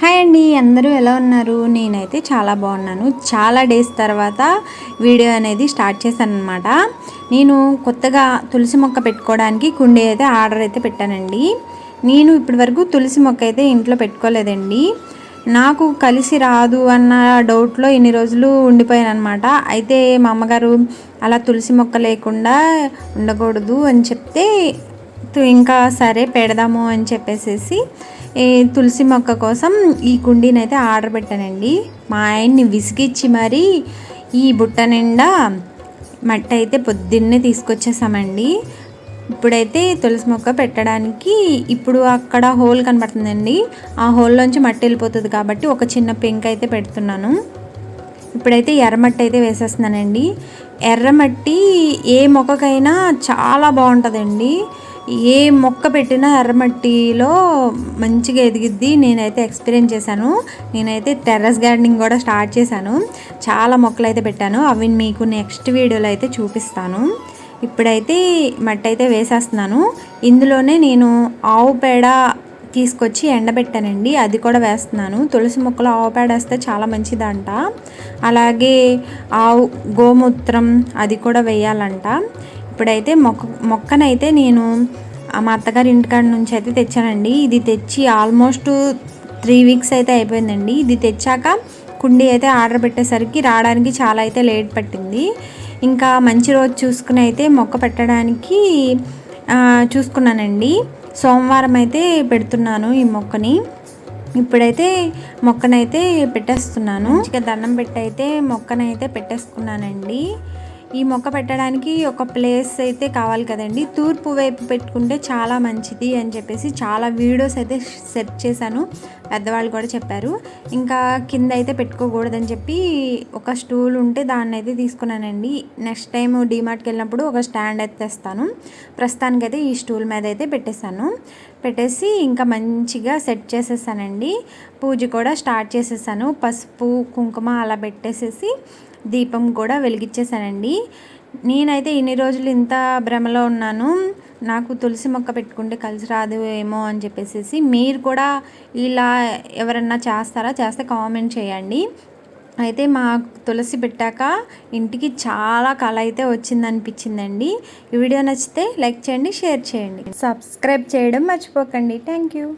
Hi అండి, అందరూ ఎలా ఉన్నారు? నేనైతే చాలా బాగున్నాను. చాలా డేస్ తర్వాత వీడియో అనేది స్టార్ట్ చేశాను అనమాట. నేను కొత్తగా తులసి మొక్క పెట్టుకోవడానికి కుండీ అయితే ఆర్డర్ అయితే పెట్టానండి. నేను ఇప్పటి వరకు తులసి మొక్క అయితే ఇంట్లో పెట్టుకోలేదండి. నాకు కలిసి రాదు అన్న డౌట్లో ఇన్ని రోజులు ఉండిపోయాను అనమాట. అయితే మా అమ్మగారు అలా తులసి మొక్క లేకుండా ఉండకూడదు అని చెప్తే ఇంకా సరే పెడదాము అని చెప్పేసి ఈ తులసి మొక్క కోసం ఈ కుండీని అయితే ఆర్డర్ పెట్టానండి. మా ఆయన్ని విసిగిచ్చి మరీ ఈ బుట్ట నిండా మట్టి అయితే పొద్దున్నే తీసుకొచ్చేసామండి. ఇప్పుడైతే తులసి మొక్క పెట్టడానికి ఇప్పుడు అక్కడ హోల్ కనబడుతుందండి. ఆ హోల్లోంచి మట్టి వెళ్ళిపోతుంది కాబట్టి ఒక చిన్న పెంక్ అయితే పెడుతున్నాను. ఇప్పుడైతే ఎర్రమట్టి అయితే వేసేస్తున్నానండి. ఎర్రమట్టి ఏ మొక్కకైనా చాలా బాగుంటుందండి. ఏ మొక్క పెట్టినా ఎర్రమట్టిలో మంచిగా ఎదిగిద్ది. నేనైతే ఎక్స్పీరియన్స్ చేశాను. నేనైతే టెర్రస్ గార్డెనింగ్ కూడా స్టార్ట్ చేశాను. చాలా మొక్కలు అయితే పెట్టాను. అవి మీకు నెక్స్ట్ వీడియోలో అయితే చూపిస్తాను. ఇప్పుడైతే మట్టి అయితే వేసేస్తున్నాను. ఇందులోనే నేను ఆవు పేడ తీసుకొచ్చి ఎండబెట్టానండి, అది కూడా వేస్తున్నాను. తులసి మొక్కలో ఆవు పేడ వేస్తే చాలా మంచిదంట. అలాగే ఆవు గోమూత్రం అది కూడా వేయాలంట. ఇప్పుడైతే మొక్కనైతే నేను మా అత్తగారి ఇంటికాడ నుంచి అయితే తెచ్చానండి. ఇది తెచ్చి ఆల్మోస్ట్ 3 వీక్స్ అయితే అయిపోయిందండి. ఇది తెచ్చాక కుండీ అయితే ఆర్డర్ పెట్టేసరికి రావడానికి చాలా అయితే లేట్ పట్టింది. ఇంకా మంచి రోజు చూసుకుని అయితే మొక్క పెట్టడానికి చూసుకున్నానండి. సోమవారం అయితే పెడుతున్నాను ఈ మొక్కని. ఇప్పుడైతే మొక్కనైతే పెట్టేస్తున్నాను. మంచిగా దండం పెట్టి అయితే మొక్కనైతే పెట్టేసుకున్నానండి. ఈ మొక్క పెట్టడానికి ఒక ప్లేస్ అయితే కావాలి కదండి. తూర్పు వైపు పెట్టుకుంటే చాలా మంచిది అని చెప్పేసి చాలా వీడియోస్ అయితే సెర్చ్ చేశాను. పెద్దవాళ్ళు కూడా చెప్పారు. ఇంకా కింద అయితే పెట్టుకోకూడదని చెప్పి ఒక స్టూల్ ఉంటే దాన్ని అయితే తీసుకున్నానండి. నెక్స్ట్ టైం డీమార్ట్కి వెళ్ళినప్పుడు ఒక స్టాండ్ అయితే తెస్తాను. ప్రస్తుతానికైతే ఈ స్టూల్ మీద అయితే పెట్టేసి ఇంకా మంచిగా సెట్ చేసేసానండి. పూజ కూడా స్టార్ట్ చేసేసాను. పసుపు కుంకుమ అలా పెట్టేసేసి దీపం కూడా వెలిగించేసానండి. నేనైతే ఇన్ని రోజులు ఇంత భ్రమలో ఉన్నాను, నాకు తులసి మొక్క పెట్టుకుంటే కలిసి రాదు ఏమో అని చెప్పేసి. మీరు కూడా ఇలా ఎవరన్నా చేస్తే కామెంట్ చేయండి. అయితే మా తులసి పెట్టాక ఇంటికి చాలా కళ అయితే వచ్చిందనిపించిందండి. ఈ వీడియో నచ్చితే లైక్ చేయండి, షేర్ చేయండి, సబ్స్క్రైబ్ చేయడం మర్చిపోకండి. Thank you.